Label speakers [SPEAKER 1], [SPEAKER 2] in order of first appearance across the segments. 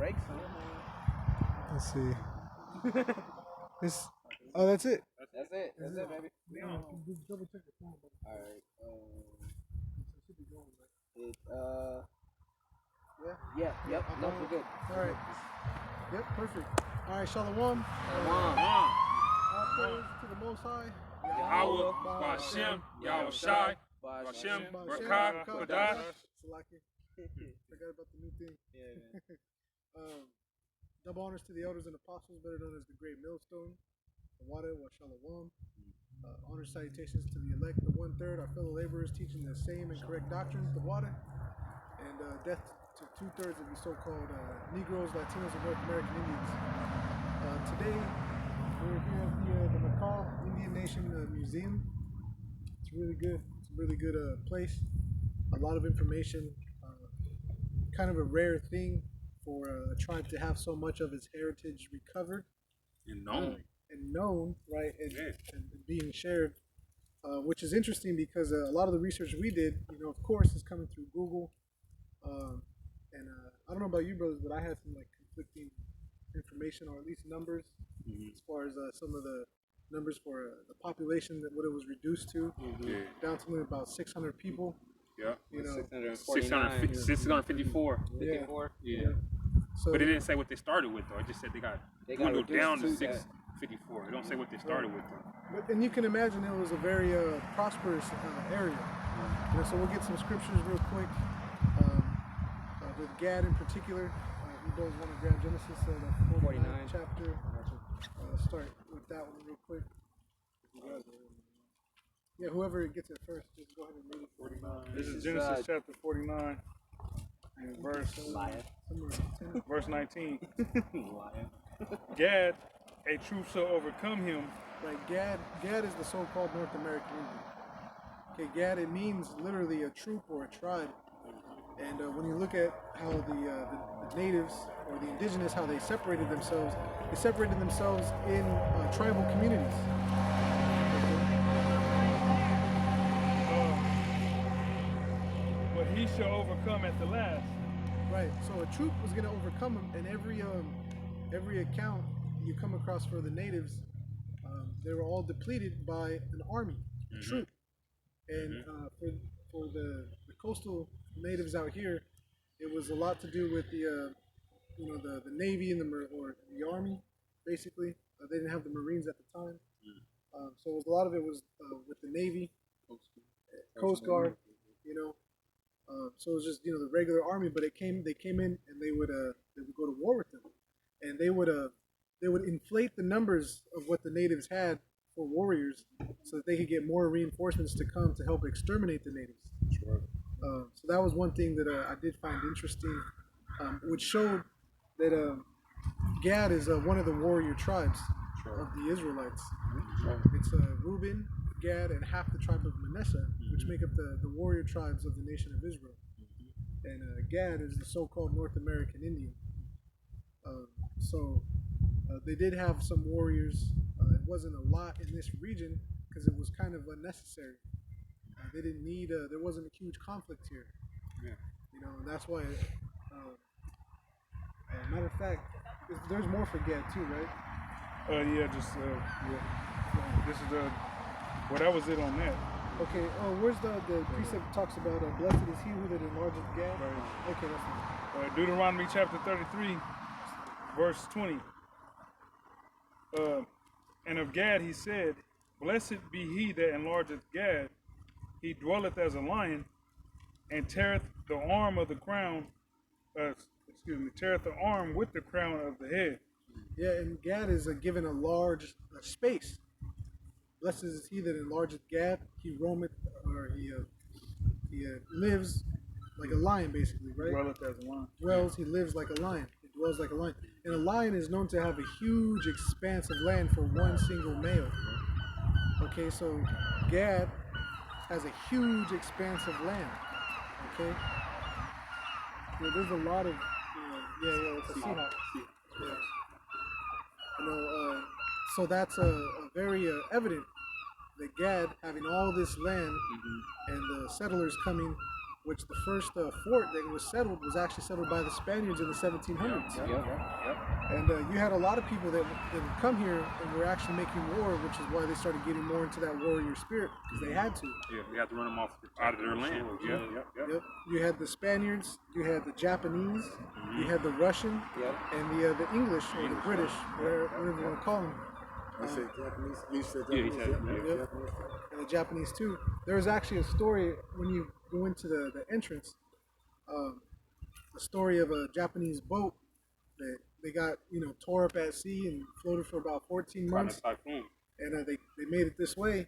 [SPEAKER 1] brakes.
[SPEAKER 2] Let's see. Oh, that's it.
[SPEAKER 1] That's it. That's it, baby.
[SPEAKER 2] Just double check the time.
[SPEAKER 1] All right. Yep. No, we're good.
[SPEAKER 2] All right. Yep, perfect. All right, Shalom. All praise to the Most High.
[SPEAKER 3] Yahweh, Bashem, Yahushai, Bashem, Rakah, Kodash.
[SPEAKER 2] Forgot about the new thing. Yeah, man. Double honors to the elders and apostles, better known as the Greatmillstone. The water, wa Shalom. Honor salutations to the elect, the 1/3, our fellow laborers teaching the same and correct doctrines, the water. And death to 2/3 of the so-called Negroes, Latinos, and North American Indians. Today, we're here at the MAKAH Indian Nation Museum. It's really good. It's a really good place. A lot of information. Kind of a rare thing for a tribe to have so much of its heritage recovered.
[SPEAKER 3] And known.
[SPEAKER 2] Right? And being shared. Which is interesting because a lot of the research we did, of course, is coming through Google. And I don't know about you, brothers, but I had some like conflicting information, or at least numbers, as far as some of the numbers for the population, that what it was reduced to, down to about 600 people.
[SPEAKER 3] Yeah.
[SPEAKER 1] 654.
[SPEAKER 3] Yeah. So, but it didn't say what they started with, though. It just said they got dwindled down to 654. It don't say what they started with, though.
[SPEAKER 2] And you can imagine it was a very prosperous area. So we'll get some scriptures real quick. With Gad in particular, you both want to grab Genesis, the 49th chapter. Start with that one real quick. Yeah, whoever gets it first, just go ahead and read it.
[SPEAKER 3] 49.
[SPEAKER 4] This is Genesis chapter 49, and verse 19. Gad, a troop shall overcome him.
[SPEAKER 2] Right, Gad is the so-called North American Indian. Okay, Gad, it means literally a troop or a tribe. And when you look at how the natives or the indigenous, how they separated themselves in tribal communities.
[SPEAKER 4] But he shall overcome at the last.
[SPEAKER 2] Right. So a troop was going to overcome them, and every account you come across for the natives, they were all depleted by an army, a troop. And for the coastal natives out here, it was a lot to do with the Navy and the Army, basically. They didn't have the Marines at the time. So a lot of it was with the Navy, Coast Guard, so it was just the regular army. But they came in and they would go to war with them, and they would inflate the numbers of what the natives had for warriors, so that they could get more reinforcements to come to help exterminate the natives.
[SPEAKER 3] Sure.
[SPEAKER 2] So that was one thing that I did find interesting, which showed that Gad is one of the warrior tribes of the Israelites. It's Reuben, Gad, and half the tribe of Manasseh, which make up the warrior tribes of the nation of Israel. And Gad is the so-called North American Indian. So they did have some warriors. It wasn't a lot in this region because it was kind of unnecessary. They didn't need. There wasn't a huge conflict here.
[SPEAKER 3] Yeah.
[SPEAKER 2] And that's why. Matter of fact, there's more for Gad too, right?
[SPEAKER 4] This is well, that was it on that.
[SPEAKER 2] Okay. Oh, where's the precept talks about blessed is he who that enlargeth Gad?
[SPEAKER 4] Right.
[SPEAKER 2] Okay, that's fine.
[SPEAKER 4] Deuteronomy chapter 33, verse 20. And of Gad he said, blessed be he that enlargeth Gad. He dwelleth as a lion, and teareth the arm of the crown. Teareth the arm with the crown of the head.
[SPEAKER 2] Yeah, and Gad is given a large space. Blessed is he that enlargeth Gad. He roameth, or he lives like a lion, basically, right?
[SPEAKER 4] Dwelleth as a lion.
[SPEAKER 2] He lives like a lion. He dwells like a lion. And a lion is known to have a huge expanse of land for one single male. Okay, so Gad has a huge expanse of land. Okay? There's a lot of, it's a Seahawk. Yeah. So that's a very evident that Gad, having all this land and the settlers coming which the first fort that was settled was actually settled by the Spaniards in the 1700s. And you had a lot of people that would come here and were actually making war, which is why they started getting more into that warrior spirit, because they had to.
[SPEAKER 3] Yeah, they had to run them off out of their land.
[SPEAKER 2] Yep. You had the Spaniards, you had the Japanese, you had the Russian, and the English or the British, whatever you want to call them.
[SPEAKER 5] I said Japanese. You said
[SPEAKER 3] Yeah,
[SPEAKER 5] Japanese.
[SPEAKER 3] he said
[SPEAKER 5] Japanese.
[SPEAKER 2] And the Japanese too. There was actually a story when you go into the entrance, a story of a Japanese boat that they got tore up at sea and floated for about 14 months,
[SPEAKER 3] typhoon.
[SPEAKER 2] and they made it this way,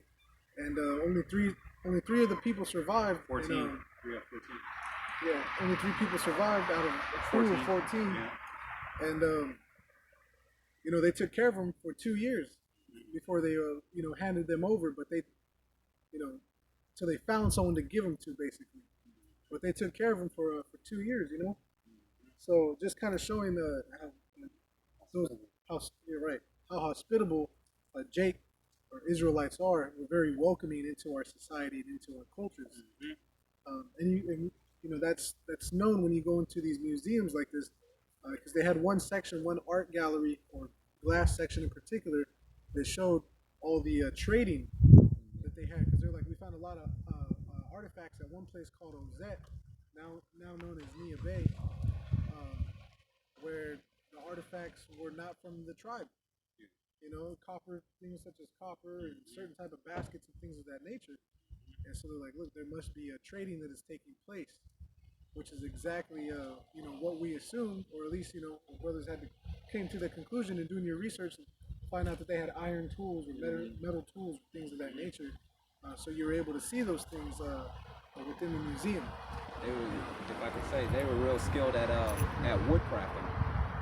[SPEAKER 2] and only three of the people survived.
[SPEAKER 3] 14.
[SPEAKER 2] And,
[SPEAKER 3] 14.
[SPEAKER 2] yeah, only 3 people survived out of a crew of 14, and they took care of them for 2 years before they handed them over, but they so they found someone to give them to, basically. But they took care of them for 2 years, So just kind of showing how hospitable Jake or Israelites are. We're very welcoming into our society and into our cultures. And that's known when you go into these museums like this, because they had one section, one art gallery or glass section in particular, that showed all the trading that they had, because they're like, we found a lot of artifacts at one place called Ozette, now known as Neah Bay, where the artifacts were not from the tribe. Copper, things such as copper and certain type of baskets and things of that nature. And so they're like, look, there must be a trading that is taking place, which is exactly what we assumed, or at least the brothers came to the conclusion in doing your research and find out that they had iron tools or metal tools, things of that nature. So you were able to see those things within the museum.
[SPEAKER 1] They were, if I could say, they were real skilled at wood crafting.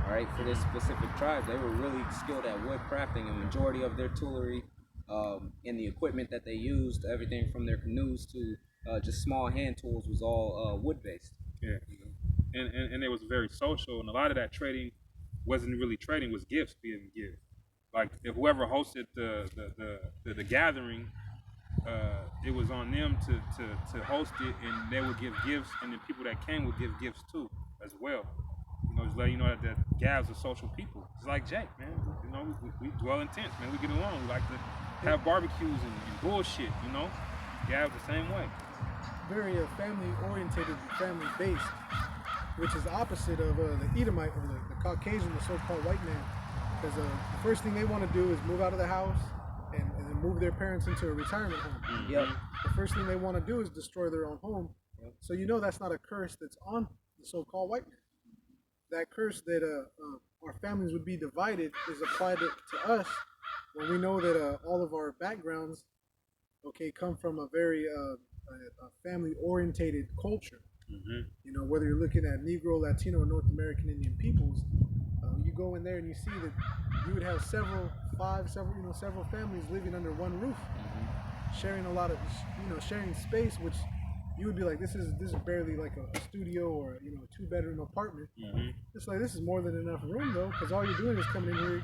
[SPEAKER 1] All right, for this specific tribe, they were really skilled at wood crafting, and majority of their toolery and the equipment that they used, everything from their canoes to just small hand tools, was all wood based.
[SPEAKER 3] Yeah, and it was very social, and a lot of that trading wasn't really trading; was gifts being given. Like if whoever hosted the gathering, it was on them to host it, and they would give gifts, and the people that came would give gifts too as well. Just letting you know that Gavs are social people. It's like Jake, man. We dwell in tents, man. We get along. We like to have barbecues and bullshit. Gavs the same way.
[SPEAKER 2] Very family orientated and family based, which is opposite of the Edomite or the Caucasian, the so-called white man. Because the first thing they want to do is move out of the house and then move their parents into a retirement home. The first thing they want to do is destroy their own home. So that's not a curse that's on the so-called white man. That curse that our families would be divided is applied to us when we know that all of our backgrounds, come from a very family-orientated culture. Whether you're looking at Negro, Latino, or North American Indian peoples, you go in there and you see that you would have several families living under one roof, sharing a lot of, sharing space, which you would be like, this is barely like a studio or a 2-bedroom apartment. It's like, this is more than enough room though, because all you're doing is coming in here,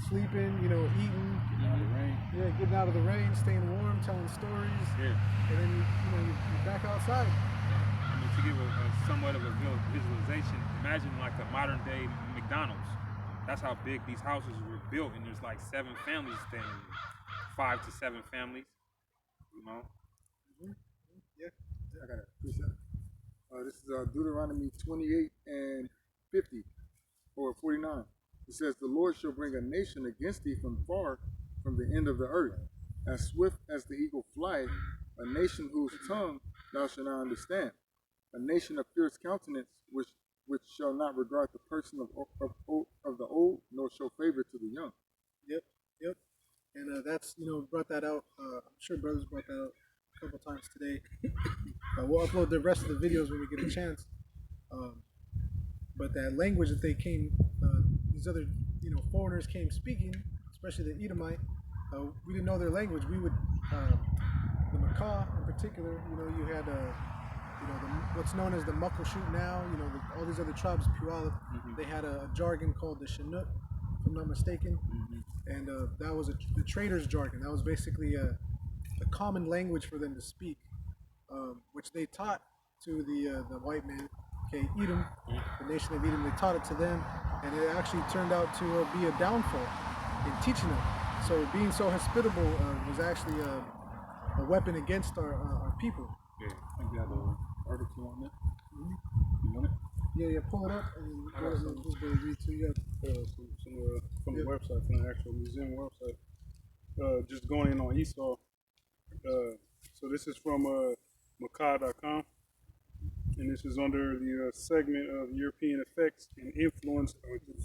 [SPEAKER 2] sleeping, eating, getting out of the rain, staying warm, telling stories, and then you're back outside.
[SPEAKER 3] To give a somewhat of a visualization, imagine like a modern day McDonald's. That's how big these houses were built, and there's like 7 families staying in there. 5 to 7 families,
[SPEAKER 5] I got it. This is Deuteronomy 28 and 50 or 49. It says, the Lord shall bring a nation against thee from far, from the end of the earth, as swift as the eagle flieth, a nation whose tongue thou shalt not understand, a nation of fierce countenance, which shall not regard the person of the old, nor show favor to the young.
[SPEAKER 2] Yep. And that's brought that out. I'm sure brothers brought that out a couple times today. We'll upload the rest of the videos when we get a chance. But that language that they came, these other foreigners came speaking, especially the Edomite, we didn't know their language. We would the MAKAH in particular. You had what's known as the Muckleshoot now. All these other tribes, Puyallup, they had a jargon called the Chinook, if I'm not mistaken, and that was the traders' jargon. That was basically a common language for them to speak, which they taught to the white man, okay, Edom, the nation of Edom. They taught it to them, and it actually turned out to be a downfall in teaching them. So being so hospitable was actually a weapon against our people.
[SPEAKER 3] Yeah.
[SPEAKER 6] I got an article on that. You want it?
[SPEAKER 2] Yeah, pull it up and
[SPEAKER 4] I got some.
[SPEAKER 2] who's going to read to you.
[SPEAKER 4] Some from the website, from the actual museum website. Just going in on Esau. So this is from MAKAH.com, and this is under the segment of European effects and influence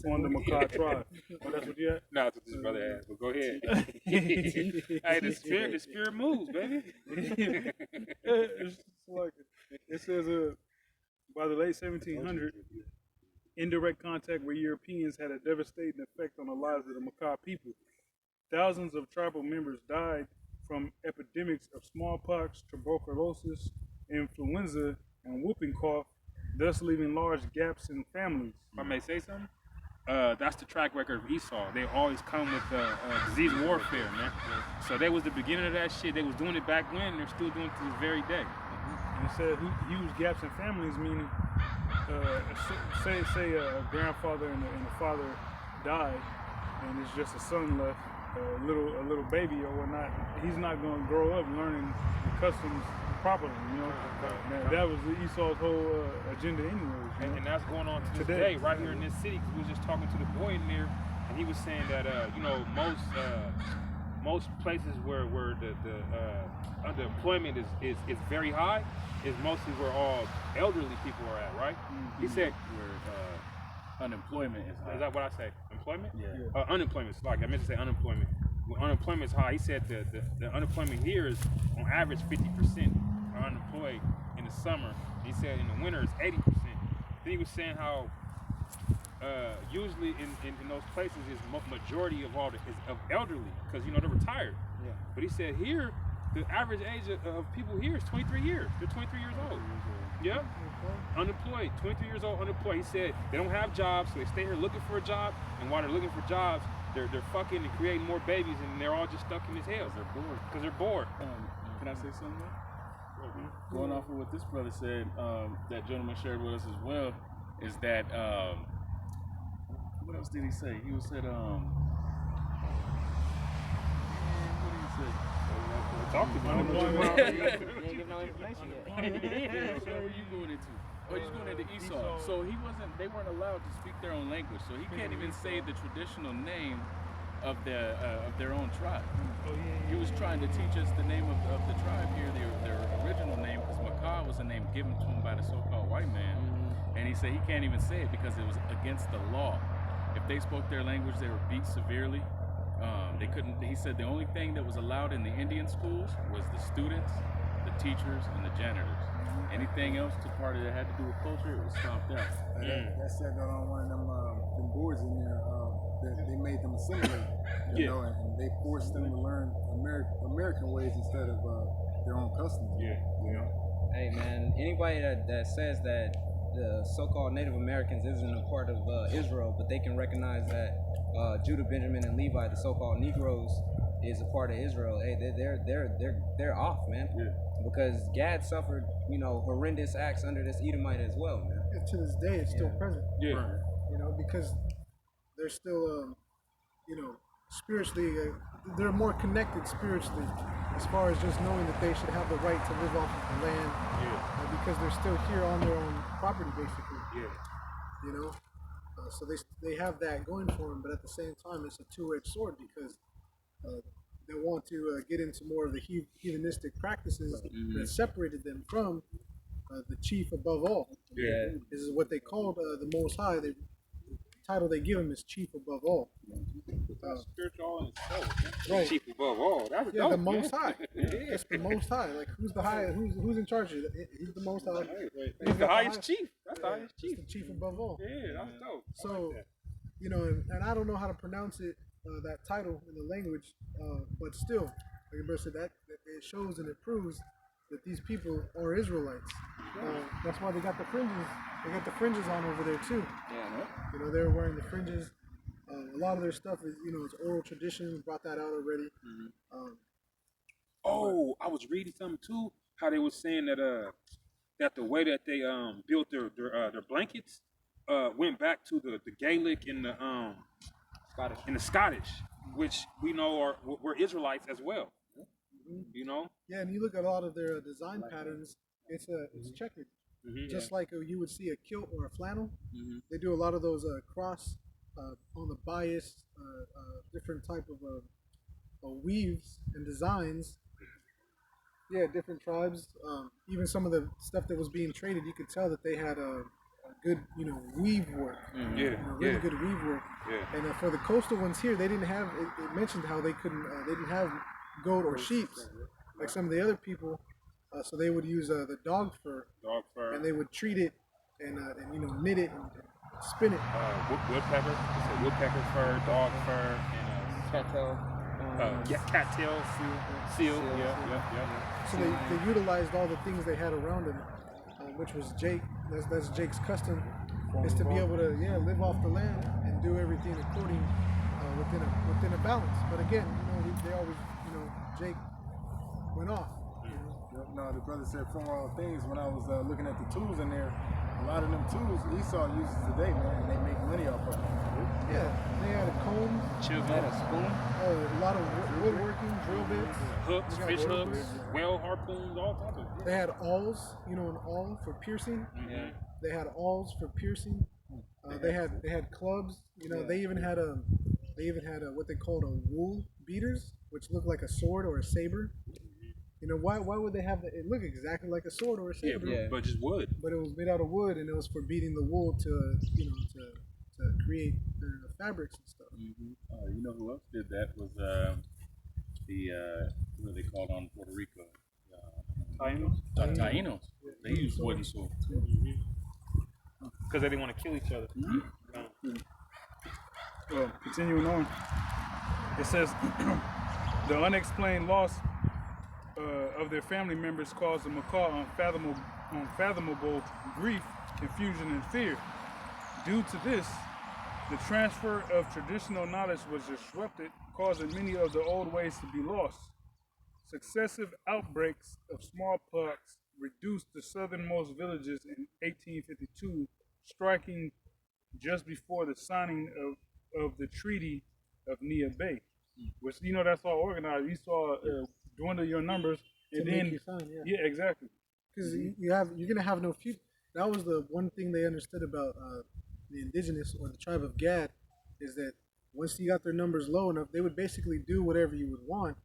[SPEAKER 4] on the MAKAH tribe. Oh, that's what you had?
[SPEAKER 3] No, that's what this brother had. But go ahead. Hey, the spirit moves, baby.
[SPEAKER 4] It's like, it says by the late 1700s, indirect contact with Europeans had a devastating effect on the lives of the MAKAH people. Thousands of tribal members died from epidemics of smallpox, tuberculosis, influenza, and whooping cough, thus leaving large gaps in families.
[SPEAKER 3] If I may say something, that's the track record of Esau. They always come with disease warfare, man. So that was the beginning of that shit. They was doing it back when, and they're still doing it to this very day.
[SPEAKER 4] And it said huge gaps in families, meaning, say a grandfather and a father died, and it's just a son left, a little baby or whatnot. He's not going to grow up learning the customs properly, you know. That was Esau's whole agenda, anyways.
[SPEAKER 3] And that's going on to this day, right here in this city. Cause we was just talking to the boy in there, and he was saying that most places where the underemployment is very high is mostly where all elderly people are at, right? Mm-hmm. He said
[SPEAKER 6] where unemployment is high.
[SPEAKER 3] Is that what I say? Employment?
[SPEAKER 6] Yeah.
[SPEAKER 3] Unemployment. Like I meant to say unemployment. When unemployment is high, he said the unemployment here is on average 50% are unemployed in the summer. He said in the winter it's 80%. Then he was saying how usually in those places is majority of all is of elderly because they're retired.
[SPEAKER 6] Yeah.
[SPEAKER 3] But he said here the average age of people here is 23 years. They're 23 years old. Yeah. Unemployed, 23 years old, unemployed. He said they don't have jobs, so they stay here looking for a job. And while they're looking for jobs, they're fucking and creating more babies, and they're all just stuck in his hell.
[SPEAKER 6] They're bored.
[SPEAKER 3] Because they're bored.
[SPEAKER 6] Can I say something? Going off of what this brother said, that gentleman shared with us as well, is that what else did he say? He said, what did he say?
[SPEAKER 3] Talk to me.
[SPEAKER 1] You ain't give no information yet.
[SPEAKER 6] So where you going into? Oh, he's going into Esau. So they weren't allowed to speak their own language. So he can't even say the traditional name of their own tribe. He was trying to teach us the name of the tribe here, their original name, because MAKAH was a name given to him by the so-called white man. And he said he can't even say it because it was against the law. If they spoke their language, they were beat severely. They couldn't. He said the only thing that was allowed in the Indian schools was the students, the teachers, and the janitors. Anything else to party that had to do with culture, it was stomped out.
[SPEAKER 5] That said that on one of them boards in there, they made them assimilate, you know, and they forced them to learn American ways instead of their own customs.
[SPEAKER 3] Yeah, you know.
[SPEAKER 1] Hey man, anybody that says that the so-called Native Americans isn't a part of Israel, but they can recognize that Judah, Benjamin, and Levi, the so-called Negroes, is a part of Israel. Hey, they're off, man.
[SPEAKER 3] Yeah.
[SPEAKER 1] Because Gad suffered, horrendous acts under this Edomite as well, man.
[SPEAKER 2] And to this day, it's still present.
[SPEAKER 3] Yeah.
[SPEAKER 2] Right. Because they're still, spiritually, they're more connected spiritually, as far as just knowing that they should have the right to live off of the land.
[SPEAKER 3] Yeah.
[SPEAKER 2] Because they're still here on their own property, basically.
[SPEAKER 3] Yeah.
[SPEAKER 2] So they have that going for them, but at the same time, it's a two-edged sword because they want to get into more of the heathenistic practices that separated them from the chief above all.
[SPEAKER 3] Yeah.
[SPEAKER 2] This is what they called the Most High. The title they give him is chief above all.
[SPEAKER 3] Spiritual in itself.
[SPEAKER 2] Right.
[SPEAKER 3] Chief above all. That's
[SPEAKER 2] Yeah,
[SPEAKER 3] dope,
[SPEAKER 2] the Most
[SPEAKER 3] man.
[SPEAKER 2] High. It's the Most High. Like who's the high? Who's in charge of it? He's the Most High.
[SPEAKER 3] He's the highest chief. That's the highest chief.
[SPEAKER 2] He's the chief above all.
[SPEAKER 3] Yeah, that's dope.
[SPEAKER 2] So, and I don't know how to pronounce it, that title in the language, but still, like I said, that it shows and it proves that these people are Israelites. That's why they got the fringes. They got the fringes on over there too.
[SPEAKER 1] Yeah.
[SPEAKER 2] They're wearing the fringes. A lot of their stuff is, it's oral tradition. We brought that out already.
[SPEAKER 3] I was reading something too. How they was saying that that the way that they built their blankets went back to the Gaelic and the Scottish, which we know were Israelites as well. You know.
[SPEAKER 2] Yeah, and you look at a lot of their design patterns. It's checkered, just like you would see a kilt or a flannel. They do a lot of those cross on the bias, different type of weaves and designs. Yeah, different tribes. Even some of the stuff that was being traded, you could tell that they had a good, weave work. Really good weave work.
[SPEAKER 3] Yeah.
[SPEAKER 2] And for the coastal ones here, they didn't have. It mentioned how they couldn't. They didn't have goat or sheep like some of the other people. So they would use the dog fur, and they would treat it and knit it and spin it.
[SPEAKER 3] Woodpecker. It's a woodpecker fur, dog fur, and
[SPEAKER 1] Cattail.
[SPEAKER 3] Cattail, seal. Yeah.
[SPEAKER 2] So they utilized all the things they had around them, which was Jake. That's Jake's custom, is to be able to live off the land and do everything according within a balance. But again, they always Jake went off.
[SPEAKER 5] No, the brother said from all things. When I was looking at the tools in there, a lot of them tools Esau uses today, man, and they make money off of them.
[SPEAKER 2] Yeah, they had a comb,
[SPEAKER 6] Chisel.
[SPEAKER 1] Had a spoon.
[SPEAKER 2] a lot of woodworking, drill bits,
[SPEAKER 3] Hooks,
[SPEAKER 2] They got
[SPEAKER 3] fish
[SPEAKER 2] drill
[SPEAKER 3] hooks,
[SPEAKER 2] bits.
[SPEAKER 3] whale harpoons, all types of.
[SPEAKER 2] They had awls, an awl for piercing.
[SPEAKER 1] Yeah.
[SPEAKER 2] They had awls for piercing. They had clubs. They even had what they called a wool beaters, which looked like a sword or a saber. Why would they have that? It looked exactly like a sword or a saber.
[SPEAKER 1] Yeah.
[SPEAKER 3] But just wood.
[SPEAKER 2] But it was made out of wood, and it was for beating the wool to create the fabrics and stuff.
[SPEAKER 6] You know who else did that was what they called on Puerto Rico. Taínos. They use wooden swords.
[SPEAKER 3] Because they didn't want to kill each other.
[SPEAKER 4] Well, continuing on, it says the unexplained loss of their family members caused the MAKAH unfathomable grief, confusion, and fear. Due to this, the transfer of traditional knowledge was disrupted, causing many of the old ways to be lost. Successive outbreaks of smallpox reduced the southernmost villages in 1852, striking just before the signing of the Treaty of Neah Bay, which that's all organized. You saw dwindle your numbers, and
[SPEAKER 2] To
[SPEAKER 4] then
[SPEAKER 2] make you sign,
[SPEAKER 4] yeah, exactly.
[SPEAKER 2] Because you're gonna have no future. That was the one thing they understood about the indigenous or the tribe of Gad, is that once you got their numbers low enough, they would basically do whatever you would want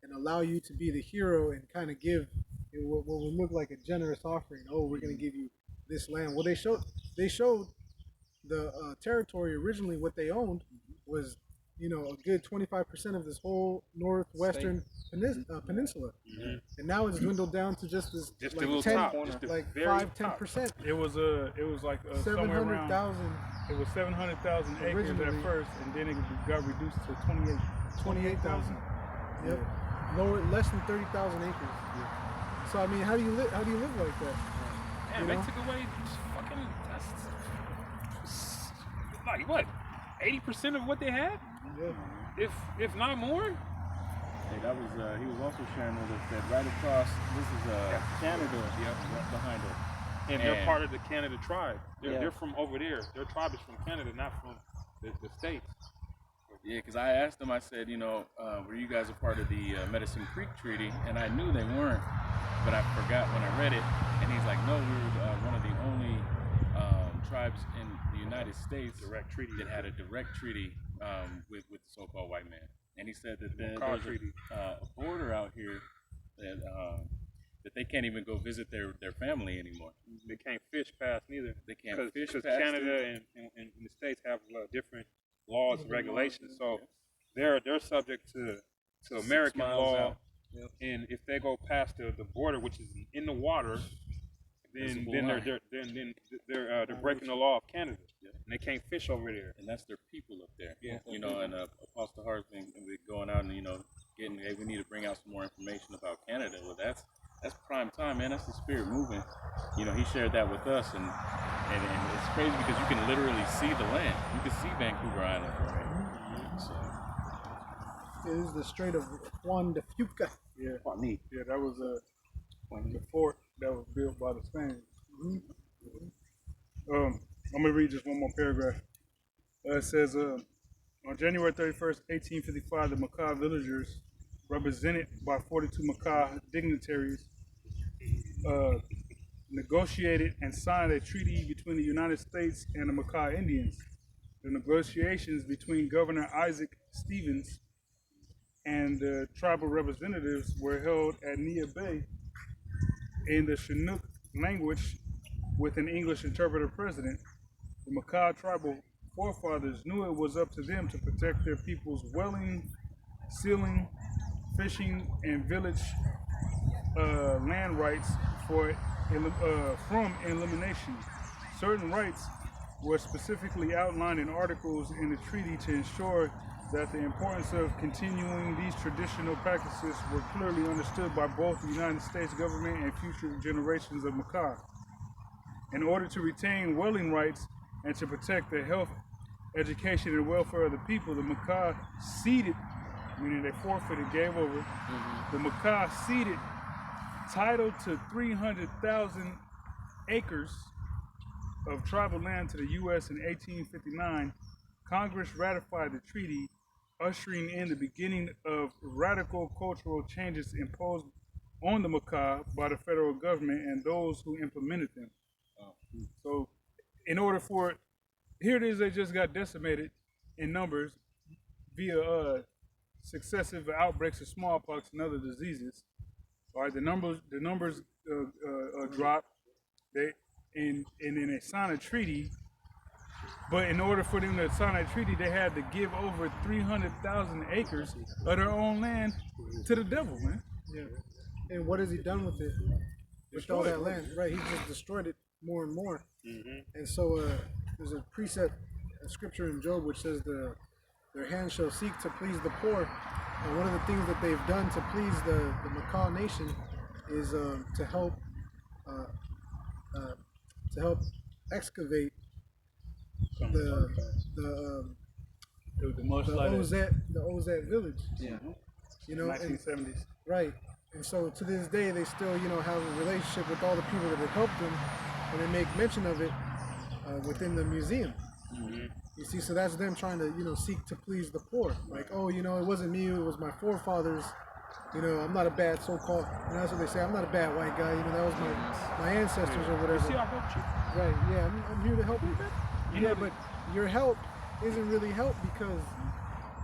[SPEAKER 2] and allow you to be the hero and kind of give what would look like a generous offering. Oh, we're gonna give you this land. Well, they showed the territory originally. What they owned was a good 25% of this whole northwestern peninsula, and now it's dwindled down to just this
[SPEAKER 3] Just
[SPEAKER 2] like
[SPEAKER 3] the little
[SPEAKER 2] 10,
[SPEAKER 3] top. Just the
[SPEAKER 2] like
[SPEAKER 3] very
[SPEAKER 2] 5-10%.
[SPEAKER 4] It was like somewhere around
[SPEAKER 2] 700,000,
[SPEAKER 4] it was 700,000 acres
[SPEAKER 2] Originally.
[SPEAKER 4] at first, and then it got reduced to
[SPEAKER 2] 28,000. Yep, lower, less than 30,000 acres. So I mean, how do you live like that?
[SPEAKER 3] Man, they took away fucking. That's like what? 80% of what they had,
[SPEAKER 2] Yeah.
[SPEAKER 3] if not more.
[SPEAKER 6] Hey, that was he was also sharing with us that right across this is Canada right behind us.
[SPEAKER 3] And they're part of the Canada tribe. They're
[SPEAKER 1] Yeah.
[SPEAKER 3] from over there. Their tribe is from Canada, not from the States.
[SPEAKER 6] Yeah, because I asked them, I said, were you guys a part of the Medicine Creek Treaty? And I knew they weren't, but I forgot when I read it. And he's like, no, we were one of the only tribes in the United States that had a direct treaty with the so-called white man. And he said that there's a border out here that they can't even go visit their family anymore.
[SPEAKER 3] They can't fish past neither.
[SPEAKER 6] They can't fish
[SPEAKER 3] because
[SPEAKER 6] past
[SPEAKER 3] Canada and the States have different laws and regulations. So they're subject to American law.
[SPEAKER 6] out. Yep.
[SPEAKER 3] And if they go past the border, which is in the water, then they're breaking the law of Canada, and they can't fish over there.
[SPEAKER 6] And that's their people up there.
[SPEAKER 3] Yeah.
[SPEAKER 6] And Apostle Hart's been going out and getting, hey, we need to bring out some more information about Canada. Well, that's prime time, man. That's the spirit moving. He shared that with us, and it's crazy because you can literally see the land. You can see Vancouver Island, right? So
[SPEAKER 2] It is the Strait of Juan de Fuca.
[SPEAKER 4] Yeah, that was the fort that was built by the Spaniards. I'm gonna read just one more paragraph. It says, on January 31st, 1855, the MAKAH villagers, represented by 42 MAKAH dignitaries, negotiated and signed a treaty between the United States and the MAKAH Indians. The negotiations between Governor Isaac Stevens and the tribal representatives were held at Neah Bay in the Chinook language with an English interpreter president. The MAKAH tribal forefathers knew it was up to them to protect their people's whaling, sealing, fishing, and village land rights from elimination. Certain rights were specifically outlined in articles in the treaty to ensure that the importance of continuing these traditional practices were clearly understood by both the United States government and future generations of MAKAH. In order to retain whaling rights and to protect the health, education, and welfare of the people, the MAKAH ceded, meaning they forfeited, gave over, the MAKAH ceded title to 300,000 acres of tribal land to the U.S. in 1859. Congress ratified the treaty, ushering in the beginning of radical cultural changes imposed on the MAKAH by the federal government and those who implemented them. So, in order for here it is, they just got decimated in numbers via successive outbreaks of smallpox and other diseases. All right, the numbers dropped. And then they signed a treaty. But in order for them to sign that treaty, they had to give over 300,000 acres of their own land to the devil, man.
[SPEAKER 2] Yeah. And what has he done with it? With all that land, right? He just destroyed it more and more. And so there's a precept, a scripture in Job which says their hands shall seek to please the poor. And one of the things that they've done to please the MAKAH nation is to help excavate the Ozette village.
[SPEAKER 1] Yeah.
[SPEAKER 2] You know,
[SPEAKER 4] 1970s.
[SPEAKER 2] right. And so to this day, they still, have a relationship with all the people that have helped them, and they make mention of it within the museum. You see, so that's them trying to, seek to please the poor. Like, oh, it wasn't me, it was my forefathers. I'm not a bad so-called, and that's what they say, I'm not a bad white guy, that was my ancestors or whatever.
[SPEAKER 3] See, I helped you.
[SPEAKER 2] Right, yeah, I'm here to help you. Yeah, but your help isn't really help because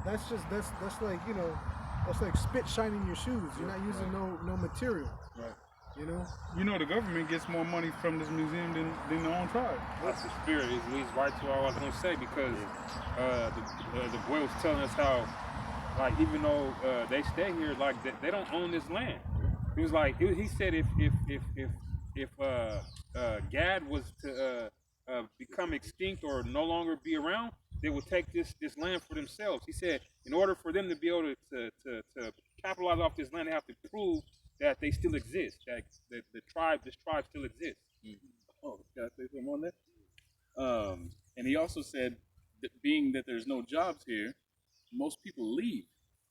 [SPEAKER 2] that's like, that's like spit shining your shoes. You're not using no material.
[SPEAKER 3] Right.
[SPEAKER 2] The
[SPEAKER 4] government gets more money from this museum than their own tribe.
[SPEAKER 3] That's the spirit. It leads right to what I was going to say because the boy was telling us how, like, even though they stay here, like they don't own this land. He was like, he said if Gad was to become extinct or no longer be around, they would take this land for themselves. He said, in order for them to be able to capitalize off this land, they have to prove that they still exist, that this tribe still exists.
[SPEAKER 6] Oh, can I say something on that? And he also said that being that there's no jobs here, most people leave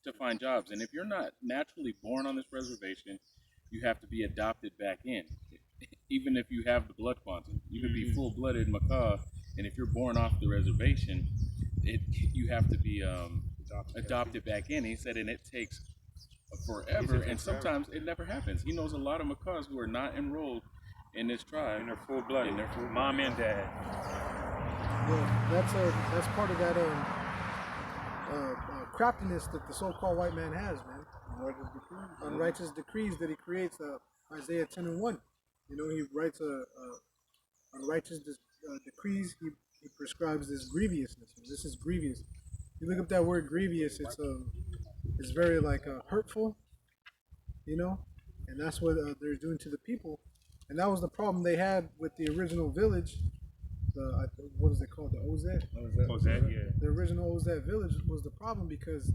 [SPEAKER 6] to find jobs. And if you're not naturally born on this reservation, you have to be adopted back in. Even if you have the blood quantum, you can be full-blooded MAKAH, and if you're born off the reservation, you have to be adopted back in. He said, and it takes forever, and sometimes it never happens. He knows a lot of MAKAHs who are not enrolled in this tribe.
[SPEAKER 3] And they're full-blooded. Mom and dad.
[SPEAKER 2] Well, that's part of that craftiness that the so-called white man has, man. Unrighteous decrees that he creates. Isaiah 10:1. He writes unrighteous decrees. He prescribes this grievousness. This is grievous. You look up that word grievous. It's very hurtful. And that's what they're doing to the people. And that was the problem they had with the original village. What is it called? The Ozette?
[SPEAKER 3] Ozette, yeah.
[SPEAKER 2] The original Ozette village was the problem because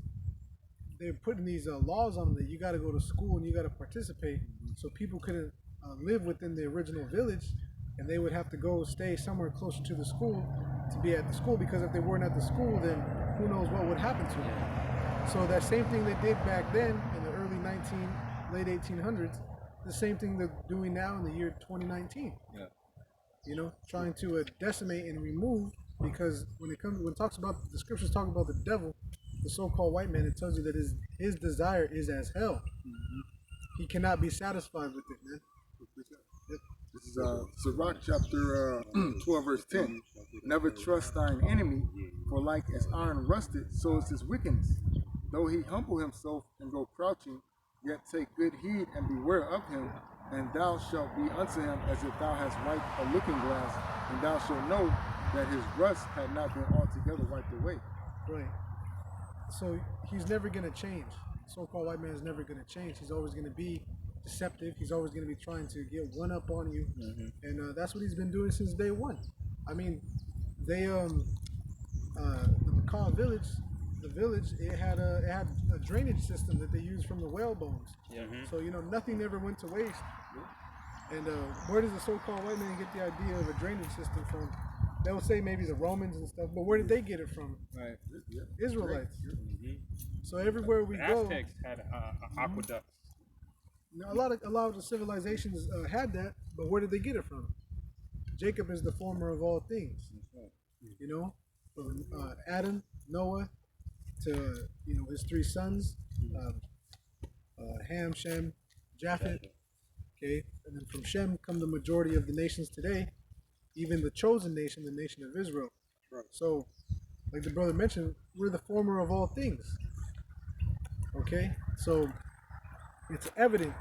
[SPEAKER 2] they're putting these laws on them that you got to go to school and you got to participate. So people couldn't live within the original village, and they would have to stay somewhere closer to the school to be at the school, because if they weren't at the school, then who knows what would happen to them. So that same thing they did back then in the late 1800s, the same thing they're doing now in the year 2019.
[SPEAKER 1] Yeah.
[SPEAKER 2] You know, trying to decimate and remove, because when it talks about, the scriptures talk about the devil, the so-called white man, it tells you that his desire is as hell. He cannot be satisfied with it, man.
[SPEAKER 5] This is Sirach chapter 12, verse 10. Never trust thine enemy, for like as iron rusted, so is his wickedness. Though he humble himself and go crouching, yet take good heed and beware of him, and thou shalt be unto him as if thou hast wiped a looking glass, and thou shalt know that his rust had not been altogether wiped away.
[SPEAKER 2] Right. So he's never going to change. The so-called white man is never going to change. He's always going to be deceptive. He's always going to be trying to get one up on you, and that's what he's been doing since day one. I mean, they the MAKAH village, it had a drainage system that they used from the whale bones. So you know, nothing ever went to waste. And where does the so-called white man get the idea of a drainage system from? They'll say maybe the Romans and stuff, but where did they get it from?
[SPEAKER 1] Right.
[SPEAKER 2] Israelites. So everywhere we
[SPEAKER 3] The
[SPEAKER 2] go,
[SPEAKER 3] Aztecs had aqueducts.
[SPEAKER 2] a lot of the civilizations had that, but where did they get it from? Jacob is the former of all things. You know, from Adam, Noah, to his three sons, Ham, Shem, Japheth. Okay, and then from Shem come the majority of the nations today, even the chosen nation, the nation of Israel. So, like the brother mentioned, we're the former of all things. Okay, so it's evident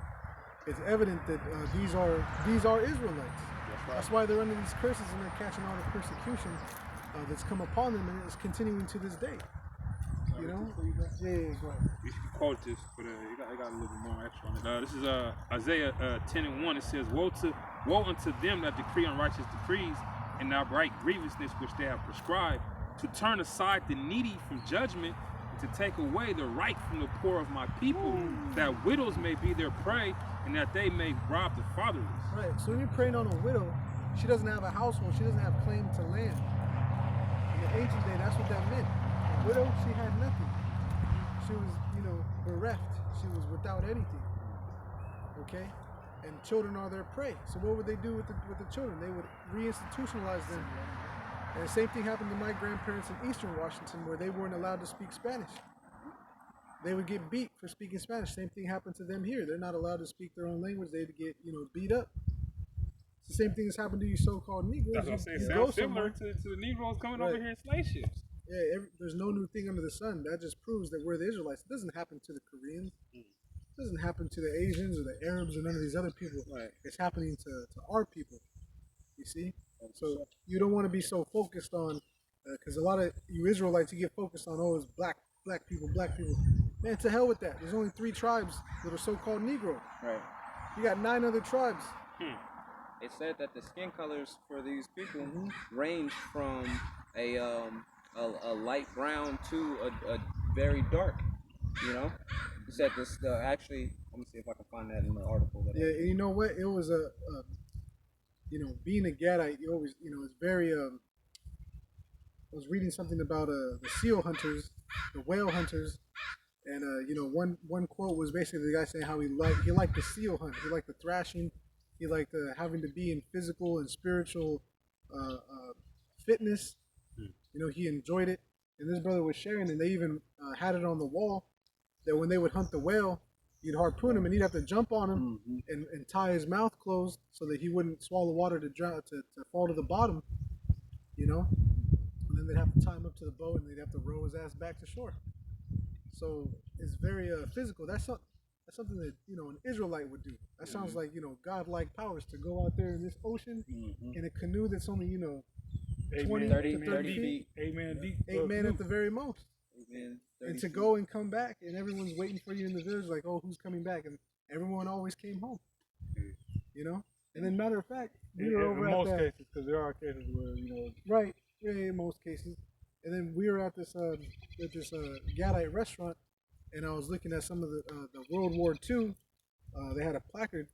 [SPEAKER 2] that these are Israelites. That's why they're under these curses and they're catching all the persecution that's come upon them, and it's continuing to this day. You know? Yeah, go ahead.
[SPEAKER 3] You should quote this, but I got a little bit more extra on it. This is Isaiah 10:1. It says, Woe unto them that decree unrighteous decrees, and not right grievousness which they have prescribed, to turn aside the needy from judgment, and to take away the right from the poor of my people, that widows may be their prey, and that they may rob the fatherless.
[SPEAKER 2] Right. So when you're preying on a widow, she doesn't have a household. She doesn't have claim to land. In the ancient day, that's what that meant. A widow, she had nothing. She was, bereft. She was without anything. Okay? And children are their prey. So what would they do with the children? They would reinstitutionalize them. And the same thing happened to my grandparents in Eastern Washington, where they weren't allowed to speak Spanish. They would get beat for speaking Spanish. Same thing happened to them here. They're not allowed to speak their own language. They'd get, beat up. It's the same thing that's happened to you so-called Negroes.
[SPEAKER 3] That's what I'm saying. Sounds similar to the Negroes coming over here in slave ships.
[SPEAKER 2] Yeah, there's no new thing under the sun. That just proves that we're the Israelites. It doesn't happen to the Koreans. It doesn't happen to the Asians or the Arabs or none of these other people.
[SPEAKER 1] Right.
[SPEAKER 2] It's happening to our people. You see? So you don't want to be so focused on, because a lot of you Israelites, you get focused on, it's black people. Man, to hell with that. There's only 3 tribes that are so-called Negro.
[SPEAKER 1] Right.
[SPEAKER 2] You got 9 other tribes.
[SPEAKER 1] It said that the skin colors for these people range from a light brown to a very dark. It said this actually. Let me see if I can find that in the article.
[SPEAKER 2] And you know what? It was being a Gadite, you always, it's very. I was reading something about the seal hunters, the whale hunters, and one quote was basically the guy saying how he liked the seal hunt, he liked the thrashing, he liked having to be in physical and spiritual fitness. He enjoyed it, and this brother was sharing, and they even had it on the wall that when they would hunt the whale, you'd harpoon him, and he'd have to jump on him and tie his mouth closed so that he wouldn't swallow water to drown, to fall to the bottom, and then they'd have to tie him up to the boat, and they'd have to row his ass back to shore. So it's very physical. That's something that an Israelite would do. That sounds like godlike powers to go out there in this ocean in a canoe that's only 20 to 30 feet.
[SPEAKER 4] 8 man deep.
[SPEAKER 2] 8 man at the very most. And to go and come back, and everyone's waiting for you in the village, like, who's coming back? And everyone always came home. And then, matter of fact, we were over
[SPEAKER 4] in most
[SPEAKER 2] at
[SPEAKER 4] cases, because there are cases where
[SPEAKER 2] right, in most cases. And then we were at this Gadite restaurant, and I was looking at some of the World War II. They had a placard,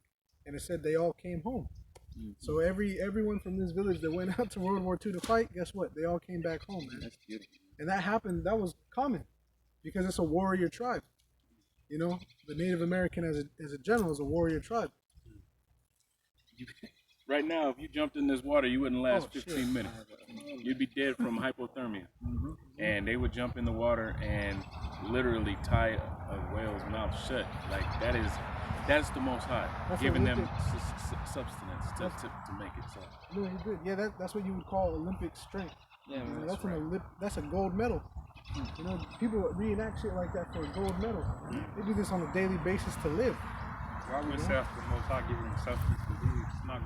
[SPEAKER 2] and it said they all came home. So everyone from this village that went out to World War II to fight, guess what? They all came back home, man.
[SPEAKER 1] That's beautiful.
[SPEAKER 2] And that happened. That was common, because it's a warrior tribe. The Native American as a general is a warrior tribe.
[SPEAKER 6] Right now, if you jumped in this water, you wouldn't last
[SPEAKER 2] Oh, shit.
[SPEAKER 6] 15 minutes. You'd be dead from hypothermia.
[SPEAKER 5] Mm-hmm.
[SPEAKER 6] And they would jump in the water and literally tie a whale's mouth shut. Like that's the Most High
[SPEAKER 2] That's
[SPEAKER 6] giving them
[SPEAKER 2] Olympic.
[SPEAKER 6] substance to make it so.
[SPEAKER 2] No, you good. Yeah, that's what you would call Olympic strength.
[SPEAKER 1] Yeah,
[SPEAKER 2] You know,
[SPEAKER 1] man, that's right.
[SPEAKER 2] That's a gold medal. You know, people reenact shit like that for a gold medal. They do this on a daily basis to live.
[SPEAKER 3] Why would say after the Most High giving them substance? He's not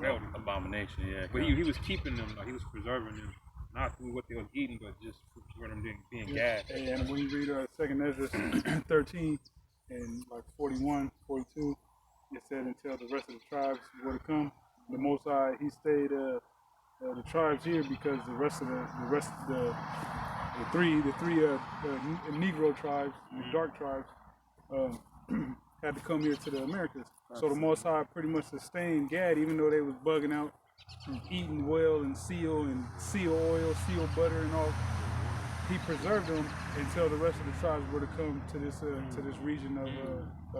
[SPEAKER 3] held him.
[SPEAKER 6] Abomination, yeah.
[SPEAKER 3] But he was keeping them, like he was preserving them, not through what they was eating, but just for them being gagged.
[SPEAKER 4] And when you read 2nd Ezra 13 and like 41, 42, it said until the rest of the tribes were to come, the Most High, he stayed the tribes here because the three Negro tribes, the dark tribes, had to come here to the Americas. So the Most High pretty much sustained Gad, even though they was bugging out, eating whale and seal oil, seal butter and all. He preserved them until the rest of the tribes were to come to this region of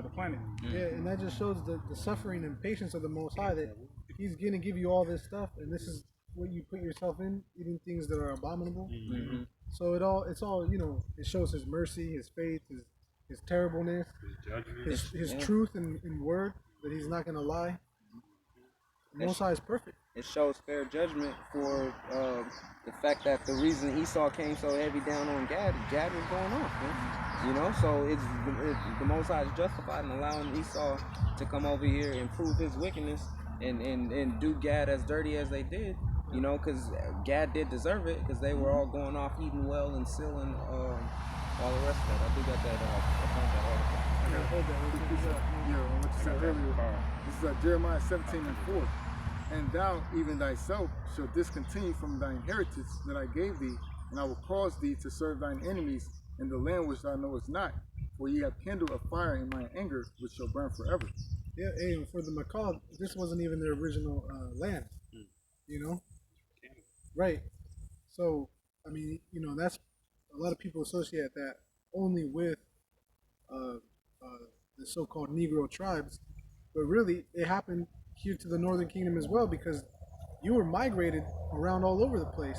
[SPEAKER 4] the planet.
[SPEAKER 2] Yeah, and that just shows the suffering and patience of the Most High, that He's gonna give you all this stuff, and this is what you put yourself in, eating things that are abominable.
[SPEAKER 1] Mm-hmm.
[SPEAKER 2] So it's all it shows His mercy, His faith, His terribleness, His truth and word, that He's not gonna lie. The Most High is perfect.
[SPEAKER 1] It shows fair judgment for the fact that the reason Esau came so heavy down on Gad was going off, man. You know, so it's the Most High is justified in allowing Esau to come over here and prove his wickedness and do Gad as dirty as they did. You know, because Gad did deserve it, because they were all going off eating well and sealing all the rest of that. I do got that. I found that article.
[SPEAKER 5] What you said earlier. This is Jeremiah 17:4. And thou, even thyself, shalt discontinue from thine inheritance that I gave thee, and I will cause thee to serve thine enemies in the land which thou knowest not. For ye have kindled a fire in mine anger, which shall burn forever.
[SPEAKER 2] Yeah, hey, for the MAKAH, this wasn't even their original land. You know? Right. So, I mean, that's a lot of people associate that only with the so-called Negro tribes, but really it happened here to the Northern Kingdom as well, because you were migrated around all over the place.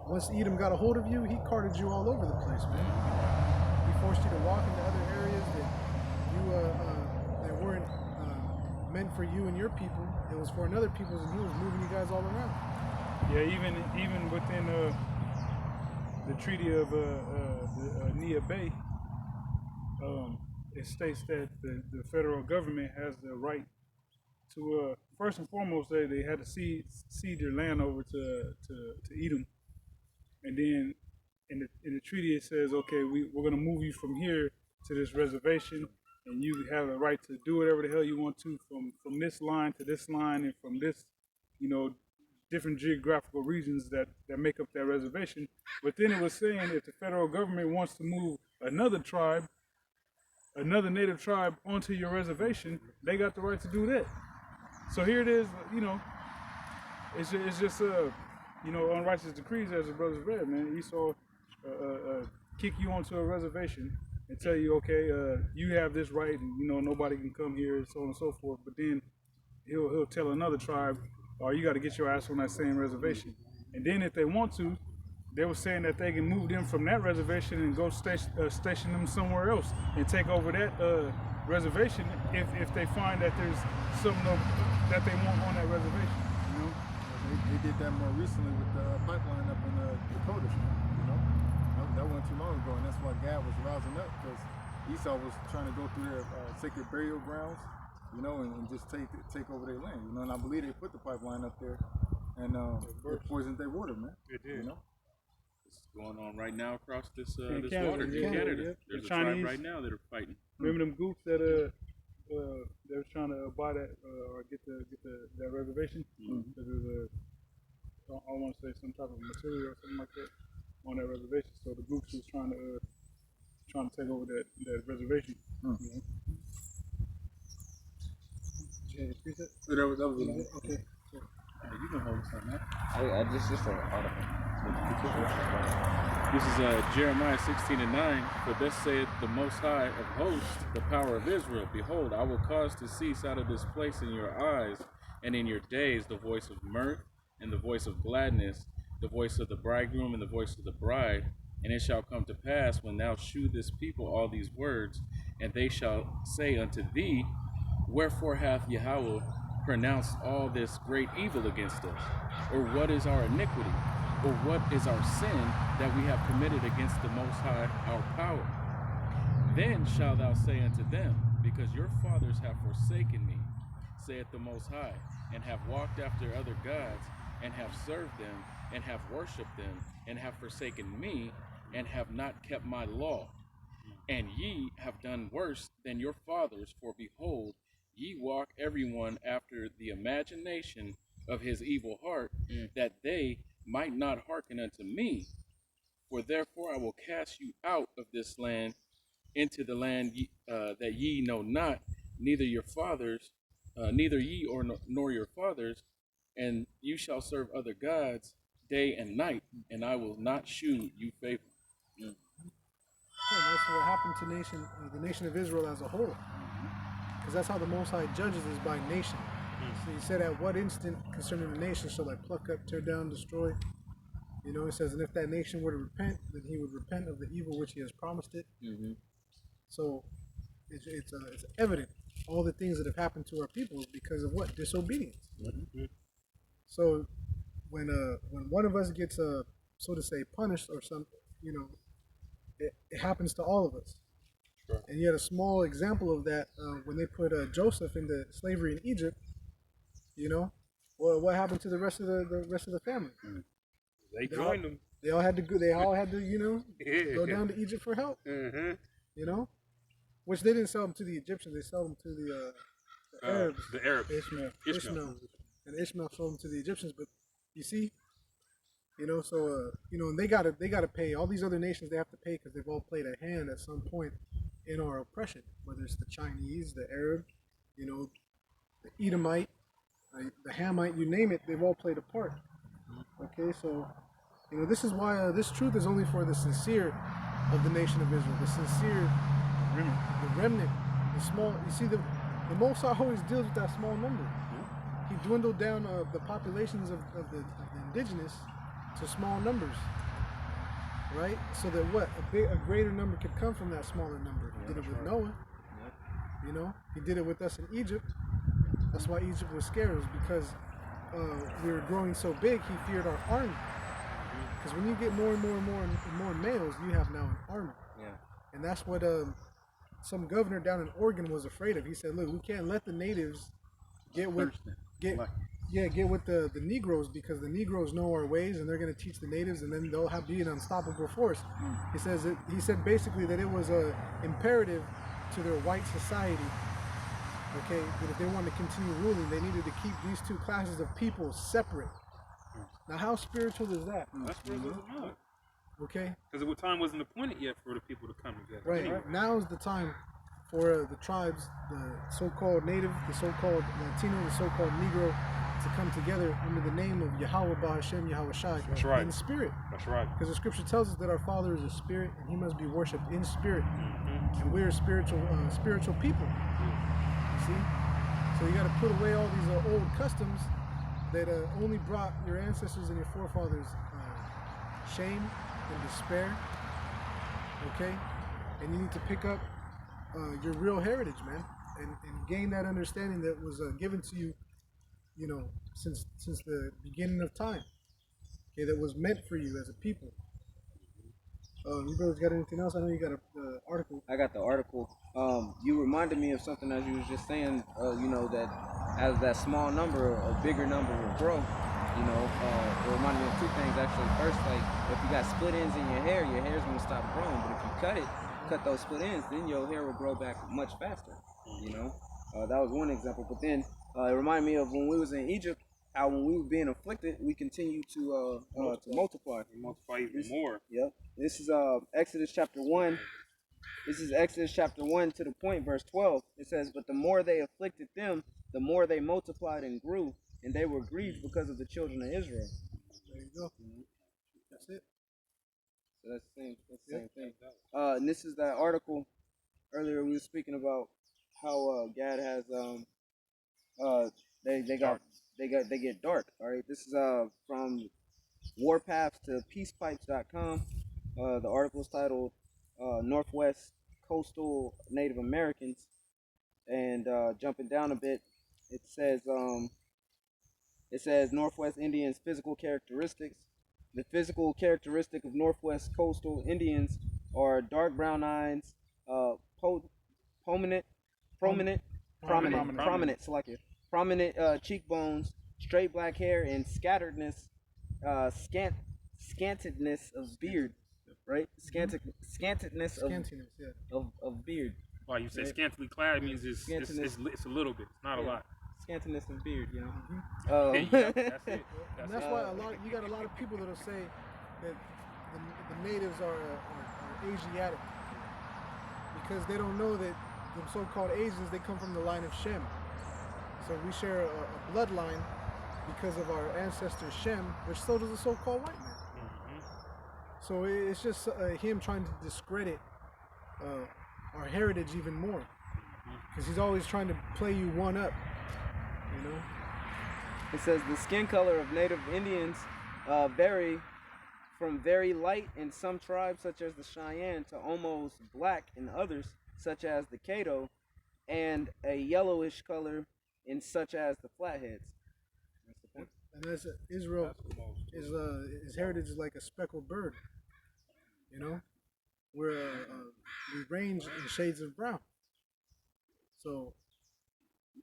[SPEAKER 2] Once Edom got a hold of you, he carted you all over the place, man. He forced you to walk into other areas that weren't meant for you and your people. It was for another people's, and he was moving you guys all around.
[SPEAKER 4] Yeah, even within the treaty of the Neah Bay, it states that the federal government has the right to first and foremost they had to cede their land over to Edom, and then in the treaty it says, okay, we're gonna move you from here to this reservation, and you have the right to do whatever the hell you want to from this line to this line, and from this different geographical regions that make up that reservation. But then it was saying if the federal government wants to move another native tribe onto your reservation, they got the right to do that. So here it is, it's just unrighteous decrees, as the brothers read, man. Esau kick you onto a reservation and tell you, okay, you have this right, and nobody can come here, and so on and so forth. But then he'll tell another tribe, or you got to get your ass on that same reservation. And then if they want to, they were saying that they can move them from that reservation and go station them somewhere else and take over that reservation if they find that there's something that they want on that reservation.
[SPEAKER 5] They did that more recently with the pipeline up in the Dakotas. That wasn't too long ago, and that's why Gad was rousing up, because Esau was trying to go through their sacred burial grounds, and just take over their land. And I believe they put the pipeline up there, and it poisoned their water, man.
[SPEAKER 3] It did.
[SPEAKER 6] It's going on right now across this
[SPEAKER 4] Canada,
[SPEAKER 6] water in
[SPEAKER 4] Canada.
[SPEAKER 6] Canada. There's
[SPEAKER 4] The
[SPEAKER 6] a tribe
[SPEAKER 4] Chinese,
[SPEAKER 6] right now that are fighting.
[SPEAKER 4] Remember them groups that they were trying to buy that or get that reservation? Because there's I want to say some type of material or something like that on that reservation. So the groups was trying to take over that reservation.
[SPEAKER 5] That was
[SPEAKER 2] Okay.
[SPEAKER 6] You can hold something, man.
[SPEAKER 1] I just an article.
[SPEAKER 6] This is Jeremiah 16:9. For thus saith the Most High of hosts, the power of Israel. Behold, I will cause to cease out of this place in your eyes and in your days the voice of mirth and the voice of gladness, the voice of the bridegroom and the voice of the bride. And it shall come to pass, when thou shew this people all these words, and they shall say unto thee, wherefore hath Yahweh pronounced all this great evil against us? Or what is our iniquity? Or what is our sin that we have committed against the Most High, our power? Then shalt thou say unto them, because your fathers have forsaken me, saith the Most High, and have walked after other gods, and have served them, and have worshipped them, and have forsaken me, and have not kept my law. And ye have done worse than your fathers, for behold, ye walk every one after the imagination of his evil heart, that they might not hearken unto me. For therefore I will cast you out of this land into the land that ye know not, neither your fathers, neither ye nor your fathers, and you shall serve other gods day and night, and I will not shew you favor.
[SPEAKER 2] And that's what happened to the nation of Israel as a whole. Because that's how the Most High judges is by nation. So he said, at what instant concerning the nation shall I pluck up, tear down, destroy? You know, it says, and if that nation were to repent, then he would repent of the evil which he has promised it. So it's evident. All the things that have happened to our people is because of what? Disobedience. So when one of us gets, so to say, punished or something, you know, it happens to all of us. Sure. And yet a small example of that, when they put Joseph into slavery in Egypt, you know, well, what happened to the rest of the family?
[SPEAKER 3] They joined them.
[SPEAKER 2] They all had to go. They all had to, you know, go down to Egypt for help. You know, which they didn't sell them to the Egyptians. They sold them to the Arabs.
[SPEAKER 3] The Arabs.
[SPEAKER 2] Ishmael. And Ishmael sold them to the Egyptians. But you see, you know, so you know, and they gotta pay. All these other nations, they have to pay because they've all played a hand at some point in our oppression. Whether it's the Chinese, the Arab, you know, the Edomite, the Hamite, you name it, they've all played a part. Okay, so you know, this is why this truth is only for the sincere of the nation of Israel, the sincere, the remnant, the small. You see, the Most High always deals with that small number. He dwindled down the populations of the indigenous to small numbers, right? So that what a greater number could come from that smaller number. He did it with Noah. You know, he did it with us in Egypt. That's why Egypt was scared, was because we were growing so big. He feared our army. Because when you get more and more males, you have now an army. And that's what some governor down in Oregon was afraid of. He said, "Look, we can't let the natives get with the Negroes, because the Negroes know our ways and they're going to teach the natives, and then they'll be an unstoppable force." He said basically that it was imperative to their white society, okay, that if they wanted to continue ruling, they needed to keep these two classes of people separate. Now, how spiritual is that?
[SPEAKER 3] That's spiritual as not.
[SPEAKER 2] Okay.
[SPEAKER 3] Because the time wasn't appointed yet for the people to come together.
[SPEAKER 2] Right.
[SPEAKER 3] Anyway.
[SPEAKER 2] Now is the time for the tribes, the so-called native, the so-called Latino, the so-called Negro, to come together under the name of Yahweh Bahashem Yahweh Shai.
[SPEAKER 3] That's right.
[SPEAKER 2] In spirit.
[SPEAKER 3] That's right.
[SPEAKER 2] Because the scripture tells us that our Father is a spirit and he must be worshipped in spirit. And we're spiritual people. You see? So you got to put away all these old customs that only brought your ancestors and your forefathers shame and despair. Okay? And you need to pick up your real heritage, man, and gain that understanding that was given to you, you know, since the beginning of time. Okay, that was meant for you as a people. You brothers got anything else? I know you got the article.
[SPEAKER 1] I got the article. You reminded me of something as you was just saying. You know, that as that small number, a bigger number will grow. You know, it reminded me of two things actually. First, like if you got split ends in your hair's gonna stop growing. But if you cut those split ends, then your hair will grow back much faster. You know, that was one example. But then it reminded me of when we was in Egypt, how when we were being afflicted, we continued to multiply.
[SPEAKER 3] Multiply even more.
[SPEAKER 1] Yep. This is Exodus chapter 1. This is Exodus chapter 1 to the point, verse 12. It says, "But the more they afflicted them, the more they multiplied and grew, and they were grieved because of the children of Israel."
[SPEAKER 2] There you go. That's it.
[SPEAKER 1] So that's the same thing. And this is that article earlier we were speaking about how God has they get dark. All right, this is from Warpaths to Peacepipes.com. The article is titled "Northwest Coastal Native Americans," and jumping down a bit, it says Northwest Indians' physical characteristics. The physical characteristic of Northwest coastal Indians are dark brown eyes, prominent, cheekbones, straight black hair, and scantedness of beard, right? Scantedness of beard.
[SPEAKER 3] Why you say scantily clad means it's a little bit, it's not a lot.
[SPEAKER 1] Scantiness of beard, you know.
[SPEAKER 3] Yep, that's it.
[SPEAKER 2] And that's why you got a lot of people that'll say that the natives are Asiatic because they don't know that the so-called Asians, they come from the line of Shem. So we share a bloodline because of our ancestor Shem, which so does the so-called white man. So it's just him trying to discredit our heritage even more, because he's always trying to play you one up, you know.
[SPEAKER 1] It says the skin color of native Indians vary from very light in some tribes, such as the Cheyenne, to almost black in others, such as the Caddo, and a yellowish color in such as the Flatheads. That's the point.
[SPEAKER 2] And that's Israel his heritage is like a speckled bird, you know, where we range in shades of brown. So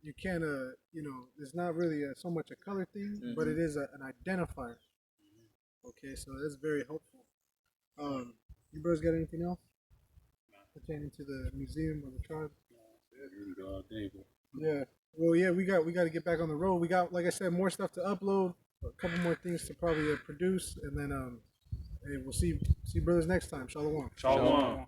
[SPEAKER 2] you can't, you know, it's not really so much a color thing, but it is an identifier. Okay, so that's very helpful. You brothers got anything else pertaining to the museum or the tribe? Yeah. Well, yeah, we got to get back on the road. We got, like I said, more stuff to upload, a couple more things to probably produce, and then hey, we'll see brothers next time. Shalom.
[SPEAKER 3] Shalom.